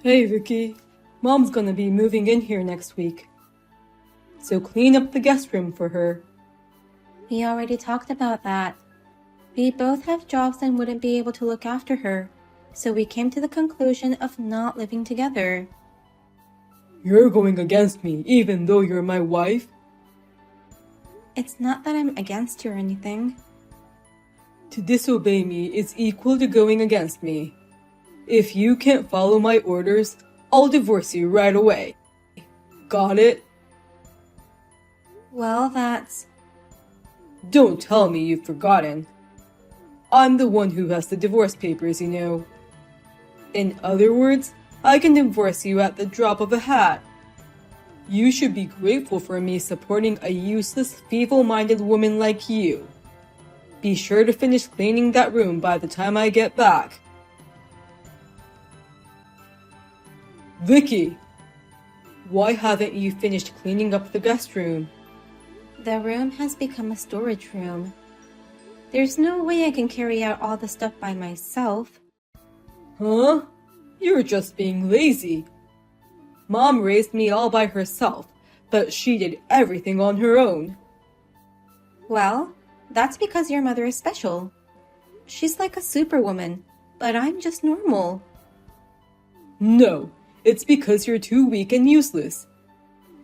Hey Vicky, Mom's gonna be moving in here next week. So clean up the guest room for her. We already talked about that. We both have jobs and wouldn't be able to look after her, so we came to the conclusion of not living together. You're going against me even though you're my wife? It's not that I'm against you or anything. To disobey me is equal to going against me. If you can't follow my orders, I'll divorce you right away. Got it? Well, that's... Don't tell me you've forgotten. I'm the one who has the divorce papers, you know. In other words, I can divorce you at the drop of a hat. You should be grateful for me supporting a useless, feeble-minded woman like you. Be sure to finish cleaning that room by the time I get back. Vicky! Why haven't you finished cleaning up the guest room? The room has become a storage room. There's no way I can carry out all the stuff by myself. Huh? You're just being lazy. Mom raised me all by herself, but she did everything on her own. Well, that's because your mother is special. She's like a superwoman, but I'm just normal. No, it's because you're too weak and useless.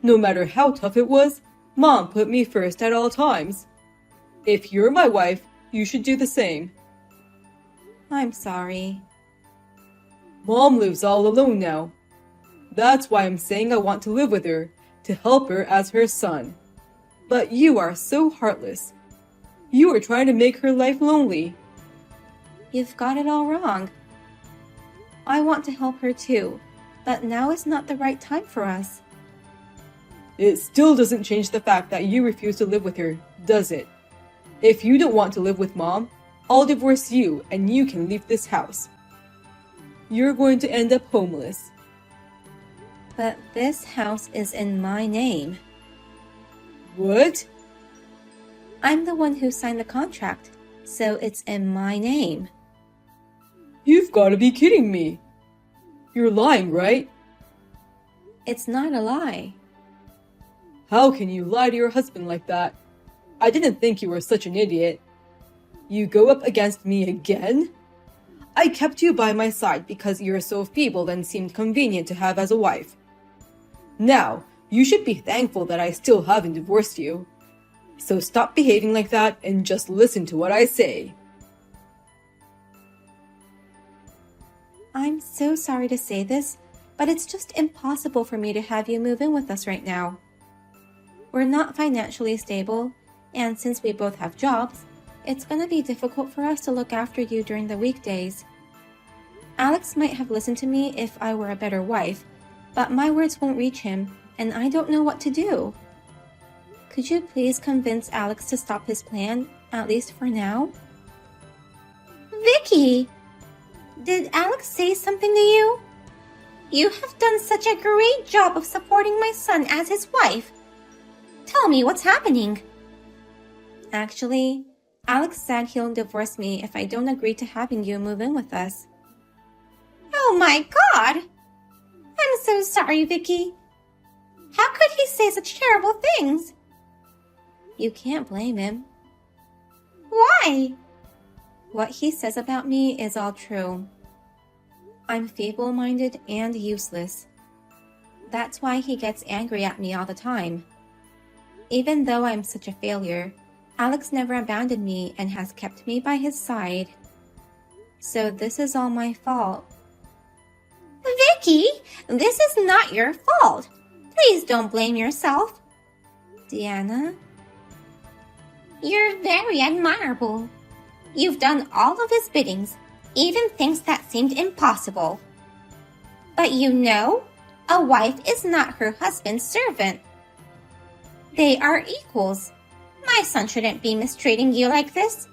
No matter how tough it was, Mom put me first at all times. If you're my wife, you should do the same. I'm sorry. Mom lives all alone now. That's why I'm saying I want to live with her, to help her as her son. But you are so heartless. You are trying to make her life lonely. You've got it all wrong. I want to help her too, but now is not the right time for us. It still doesn't change the fact that you refuse to live with her, does it? If you don't want to live with Mom, I'll divorce you and you can leave this house. You're going to end up homeless. But this house is in my name. What? I'm the one who signed the contract, so it's in my name. You've got to be kidding me. You're lying, right? It's not a lie. How can you lie to your husband like that? I didn't think you were such an idiot. You go up against me again? I kept you by my side because you're so feeble and seemed convenient to have as a wife. Now, you should be thankful that I still haven't divorced you. So stop behaving like that and just listen to what I say. I'm so sorry to say this, but it's just impossible for me to have you move in with us right now. We're not financially stable, and since we both have jobs, it's going to be difficult for us to look after you during the weekdays. Alex might have listened to me if I were a better wife, but my words won't reach him, and I don't know what to do. Could you please convince Alex to stop his plan, at least for now? Vicky! Did Alex say something to you? You have done such a great job of supporting my son as his wife. Tell me what's happening. Actually, Alex said he'll divorce me if I don't agree to having you move in with us. Oh my God! I'm so sorry, Vicky. How could he say such terrible things? You can't blame him. Why? What he says about me is all true. I'm feeble-minded and useless. That's why he gets angry at me all the time. Even though I'm such a failure, Alex never abandoned me and has kept me by his side. So this is all my fault. Vicky, this is not your fault. Please don't blame yourself. Deanna? You're very admirable. You've done all of his biddings, even things that seemed impossible. But you know, a wife is not her husband's servant. They are equals. My son shouldn't be mistreating you like this.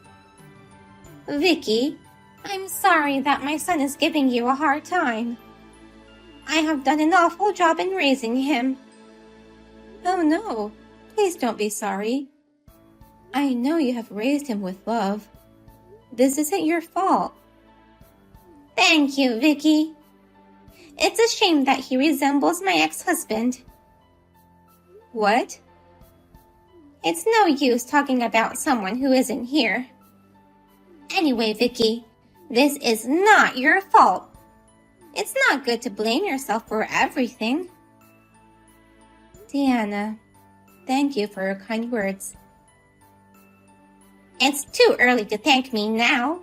Vicky, I'm sorry that my son is giving you a hard time. I have done an awful job in raising him. Oh no, please don't be sorry. I know you have raised him with love. This isn't your fault. Thank you, Vicky. It's a shame that he resembles my ex-husband. What? It's no use talking about someone who isn't here. Anyway, Vicky, this is not your fault. It's not good to blame yourself for everything. Deanna, thank you for your kind words. It's too early to thank me now.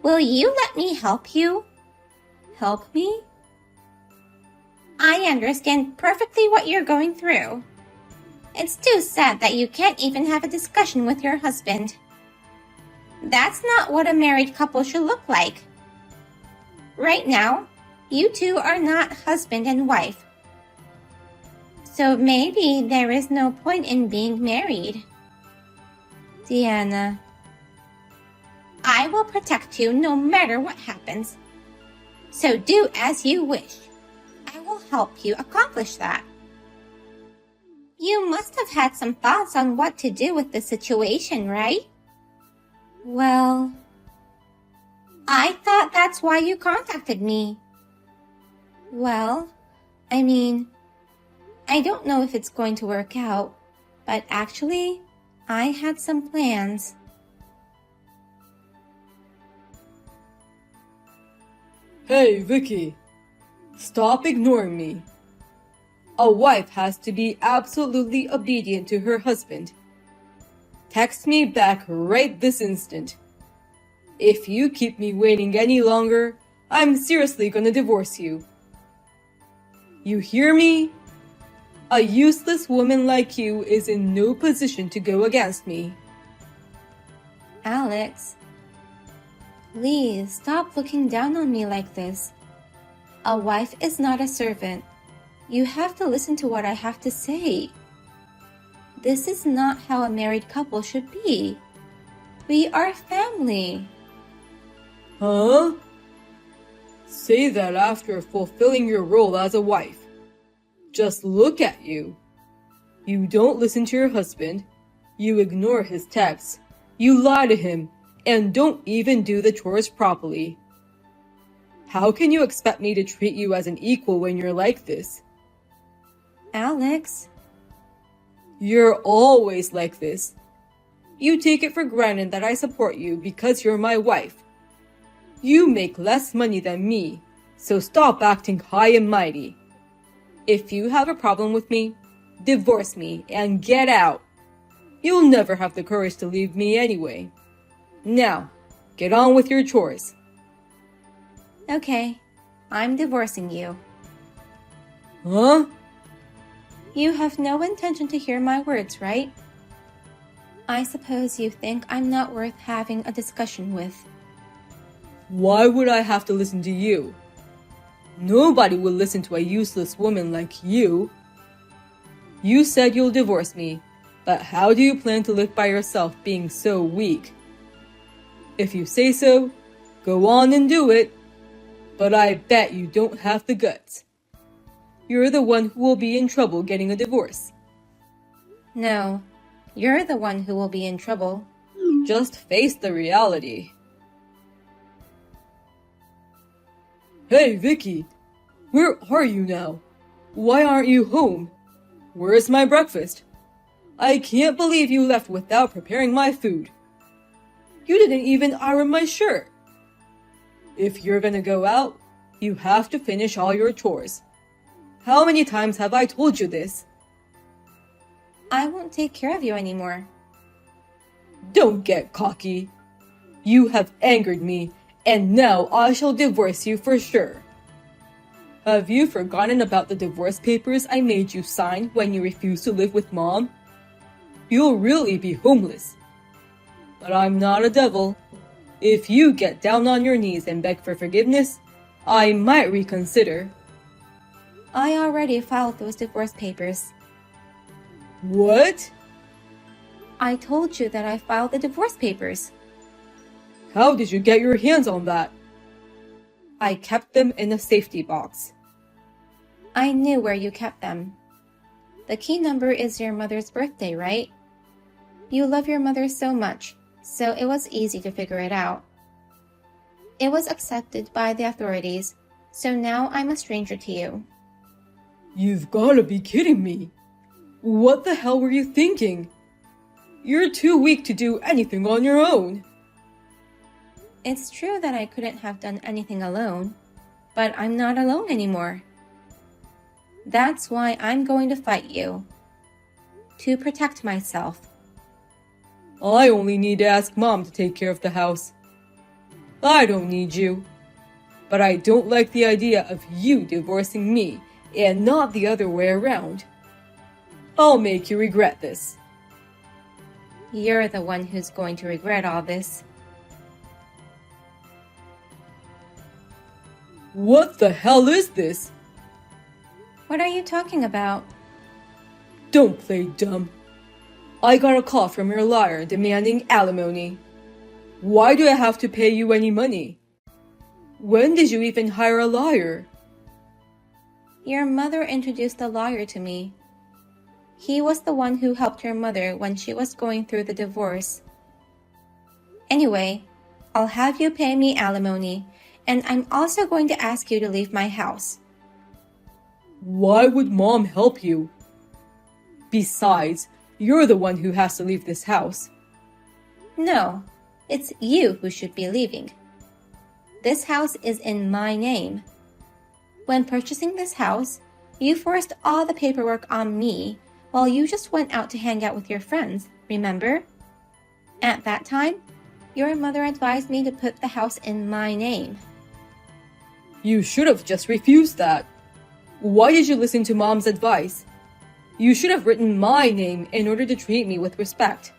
Will you let me help you? Help me? I understand perfectly what you're going through. It's too sad that you can't even have a discussion with your husband. That's not what a married couple should look like. Right now, you two are not husband and wife. So maybe there is no point in being married. Deanna, I will protect you no matter what happens. So do as you wish. I will help you accomplish that. You must have had some thoughts on what to do with the situation, right? Well, I thought that's why you contacted me. Well, I mean, I don't know if it's going to work out, but actually, I had some plans. Hey, Vicky. Stop ignoring me. A wife has to be absolutely obedient to her husband. Text me back right this instant. If you keep me waiting any longer, I'm seriously gonna divorce you. You hear me? A useless woman like you is in no position to go against me. Alex, please stop looking down on me like this. A wife is not a servant. You have to listen to what I have to say. This is not how a married couple should be. We are family. Huh? Say that after fulfilling your role as a wife. Just look at you. You don't listen to your husband. You ignore his texts. You lie to him and don't even do the chores properly. How can you expect me to treat you as an equal when you're like this? Alex, you're always like this. You take it for granted that I support you because you're my wife. You make less money than me, so stop acting high and mighty. If you have a problem with me, divorce me and get out. You'll never have the courage to leave me anyway. Now, get on with your chores. Okay, I'm divorcing you. Huh? You have no intention to hear my words, right? I suppose you think I'm not worth having a discussion with. Why would I have to listen to you? Nobody will listen to a useless woman like you. You said you'll divorce me, but how do you plan to live by yourself being so weak? If you say so, go on and do it. But I bet you don't have the guts. You're the one who will be in trouble getting a divorce. No, you're the one who will be in trouble. Just face the reality. Hey, Vicky. Where are you now? Why aren't you home? Where's my breakfast? I can't believe you left without preparing my food. You didn't even iron my shirt. If you're gonna go out, you have to finish all your chores. How many times have I told you this? I won't take care of you anymore. Don't get cocky. You have angered me, and now I shall divorce you for sure. Have you forgotten about the divorce papers I made you sign when you refused to live with Mom? You'll really be homeless. But I'm not a devil. If you get down on your knees and beg for forgiveness, I might reconsider. I already filed those divorce papers. What? I told you that I filed the divorce papers. How did you get your hands on that? I kept them in a safety box. I knew where you kept them. The key number is your mother's birthday, right? You love your mother so much, so it was easy to figure it out. It was accepted by the authorities, So now I'm a stranger to you. You've gotta be kidding me. What the hell were you thinking? You're too weak to do anything on your own. It's true that I couldn't have done anything alone, but I'm not alone anymore. That's why I'm going to fight you. To protect myself. I only need to ask Mom to take care of the house. I don't need you. But I don't like the idea of you divorcing me and not the other way around. I'll make you regret this. You're the one who's going to regret all this. What the hell is this? What are you talking about? Don't play dumb. I got a call from your liar demanding alimony. Why do I have to pay you any money? When did you even hire a liar? Your mother introduced the lawyer to me. He was the one who helped your mother when she was going through the divorce. Anyway, I'll have you pay me alimony, and I'm also going to ask you to leave my house. Why would Mom help you? Besides, you're the one who has to leave this house. No, it's you who should be leaving. This house is in my name. When purchasing this house, you forced all the paperwork on me while you just went out to hang out with your friends, remember? At that time, your mother advised me to put the house in my name. You should have just refused that. Why did you listen to Mom's advice? You should have written my name in order to treat me with respect.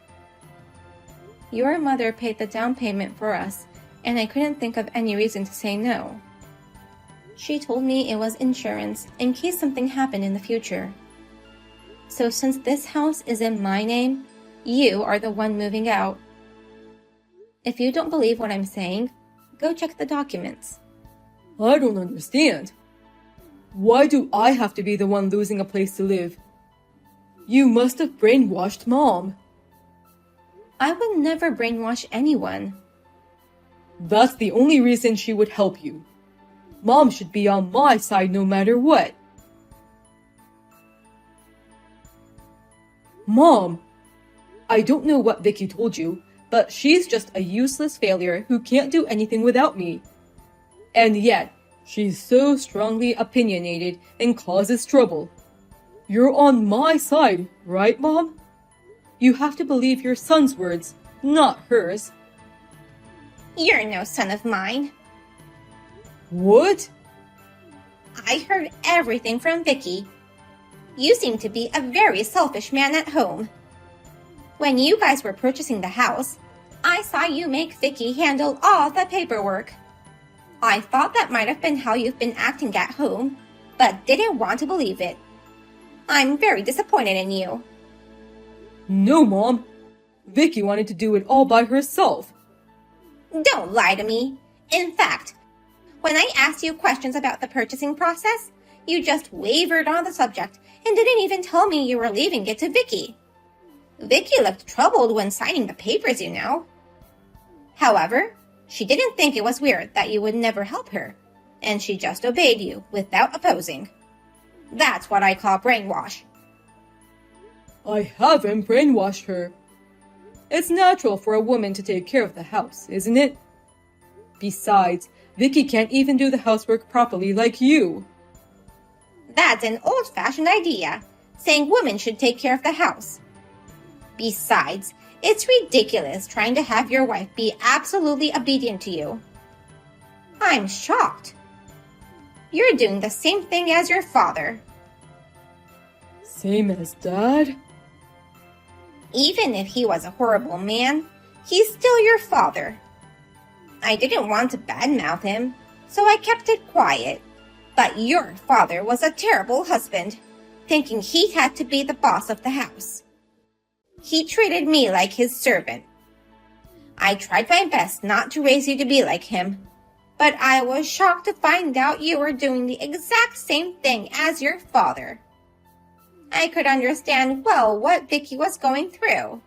Your mother paid the down payment for us, and I couldn't think of any reason to say no. She told me it was insurance in case something happened in the future. So since this house is in my name, you are the one moving out. If you don't believe what I'm saying, go check the documents. I don't understand. Why do I have to be the one losing a place to live? You must have brainwashed Mom. I would never brainwash anyone. That's the only reason she would help you. Mom should be on my side no matter what. Mom! I don't know what Vicky told you, but she's just a useless failure who can't do anything without me. And yet, she's so strongly opinionated and causes trouble. You're on my side, right, Mom? You have to believe your son's words, not hers. You're no son of mine. What? I heard everything from Vicky. You seem to be a very selfish man at home. When you guys were purchasing the house, I saw you make Vicky handle all the paperwork. I thought that might have been how you've been acting at home, but didn't want to believe it. I'm very disappointed in you. No, Mom. Vicky wanted to do it all by herself. Don't lie to me. In fact, when I asked you questions about the purchasing process, you just wavered on the subject and didn't even tell me you were leaving it to Vicky. Vicky looked troubled when signing the papers, you know. However, she didn't think it was weird that you would never help her, and she just obeyed you without opposing. That's what I call brainwash. I haven't brainwashed her. It's natural for a woman to take care of the house, isn't it? Besides, Vicky can't even do the housework properly like you. That's an old-fashioned idea, saying women should take care of the house. Besides, it's ridiculous trying to have your wife be absolutely obedient to you. I'm shocked. You're doing the same thing as your father. Same as Dad? Even if he was a horrible man, he's still your father. I didn't want to badmouth him, so I kept it quiet. But your father was a terrible husband, thinking he had to be the boss of the house. He treated me like his servant. I tried my best not to raise you to be like him, but I was shocked to find out you were doing the exact same thing as your father. I could understand well what Vicky was going through.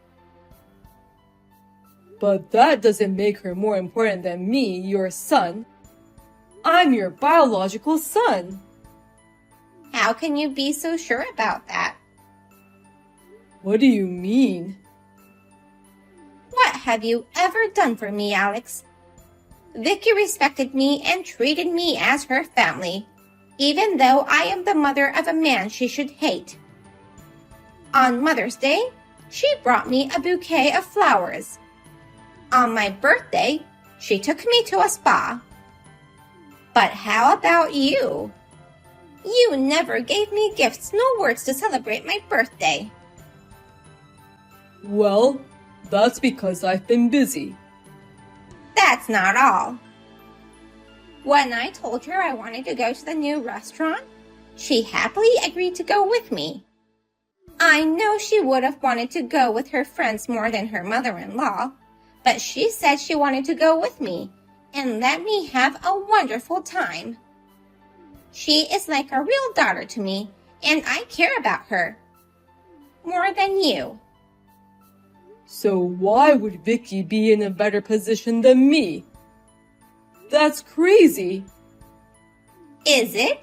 But that doesn't make her more important than me, your son. I'm your biological son. How can you be so sure about that? What do you mean? What have you ever done for me, Alex? Vicky respected me and treated me as her family, even though I am the mother of a man she should hate. On Mother's Day, she brought me a bouquet of flowers. On my birthday, she took me to a spa. But how about you? You never gave me gifts nor words to celebrate my birthday. Well, that's because I've been busy. That's not all. When I told her I wanted to go to the new restaurant, she happily agreed to go with me. I know she would have wanted to go with her friends more than her mother-in-law, but she said she wanted to go with me and let me have a wonderful time. She is like a real daughter to me, and I care about her. More than you. So why would Vicky be in a better position than me? That's crazy. Is it?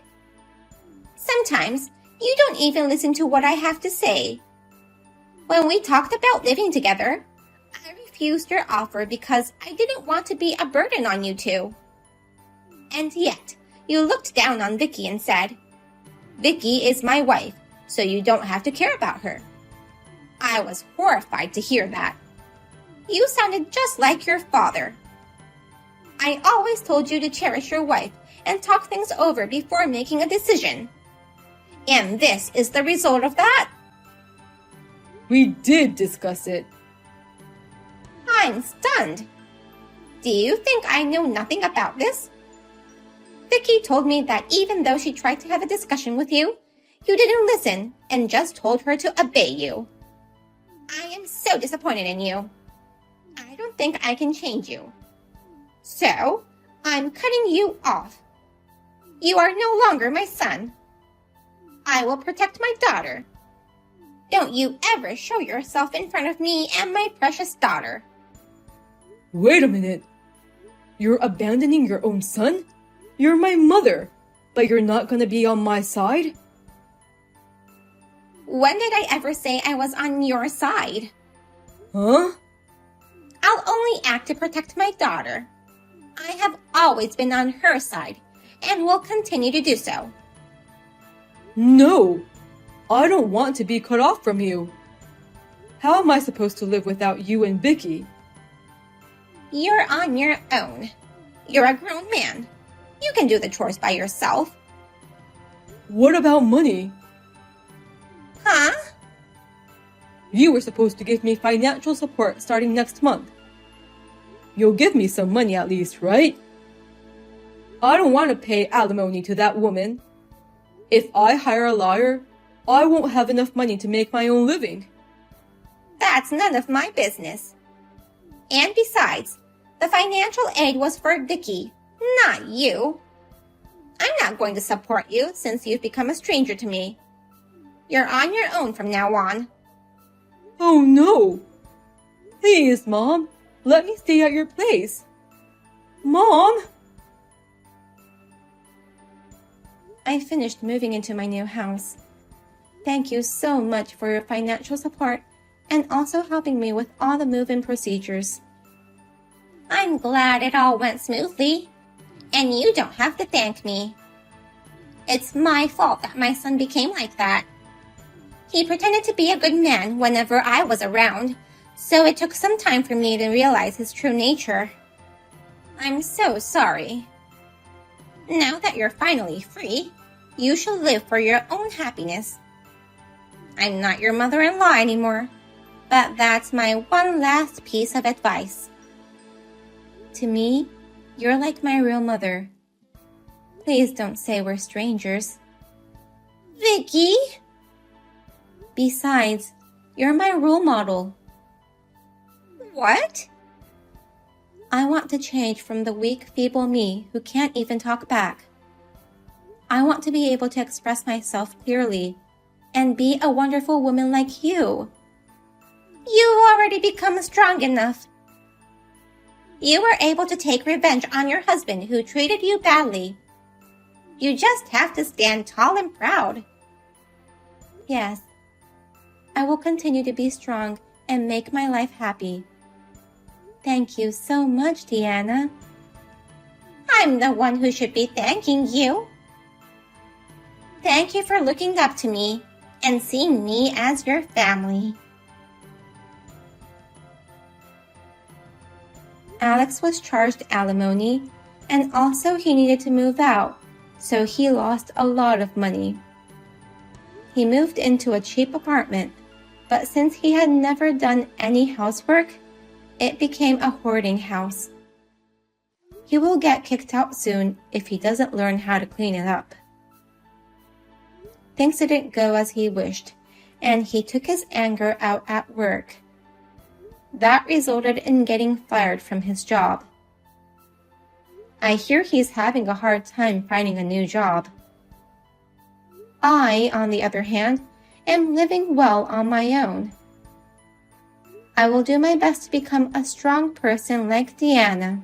Sometimes you don't even listen to what I have to say. When we talked about living together, I refused your offer because I didn't want to be a burden on you two. And yet, you looked down on Vicky and said, Vicky is my wife, so you don't have to care about her. I was horrified to hear that. You sounded just like your father. I always told you to cherish your wife and talk things over before making a decision. And this is the result of that? We did discuss it. I'm stunned. Do you think I know nothing about this? Vicky told me that even though she tried to have a discussion with you, you didn't listen and just told her to obey you. I am so disappointed in you. I don't think I can change you. So, I'm cutting you off. You are no longer my son. I will protect my daughter. Don't you ever show yourself in front of me and my precious daughter. Wait a minute. You're abandoning your own son? You're my mother, but you're not gonna be on my side? When did I ever say I was on your side? Huh? I'll only act to protect my daughter. I have always been on her side and will continue to do so. No, I don't want to be cut off from you. How am I supposed to live without you and Vicky? You're on your own. You're a grown man. You can do the chores by yourself. What about money? Huh? You were supposed to give me financial support starting next month. You'll give me some money at least, right? I don't want to pay alimony to that woman. If I hire a lawyer, I won't have enough money to make my own living. That's none of my business. And besides, the financial aid was for Vicky, not you. I'm not going to support you since you've become a stranger to me. You're on your own from now on. Oh no! Please, Mom, let me stay at your place. Mom! I finished moving into my new house. Thank you so much for your financial support and also helping me with all the move-in procedures. I'm glad it all went smoothly, and you don't have to thank me. It's my fault that my son became like that. He pretended to be a good man whenever I was around, so it took some time for me to realize his true nature. I'm so sorry. Now that you're finally free, you shall live for your own happiness. I'm not your mother-in-law anymore, but that's my one last piece of advice. To me, you're like my real mother. Please don't say we're strangers. Vicky? Besides, you're my role model. What? I want to change from the weak, feeble me who can't even talk back. I want to be able to express myself clearly and be a wonderful woman like you. You've already become strong enough. You were able to take revenge on your husband who treated you badly. You just have to stand tall and proud. Yes, I will continue to be strong and make my life happy. Thank you so much, Deanna. I'm the one who should be thanking you. Thank you for looking up to me and seeing me as your family. Alex was charged alimony, and also he needed to move out, so he lost a lot of money. He moved into a cheap apartment, but since he had never done any housework, it became a hoarding house. He will get kicked out soon if he doesn't learn how to clean it up. Things didn't go as he wished, and he took his anger out at work. That resulted in getting fired from his job. I hear he's having a hard time finding a new job. I, on the other hand, am living well on my own. I will do my best to become a strong person like Deanna.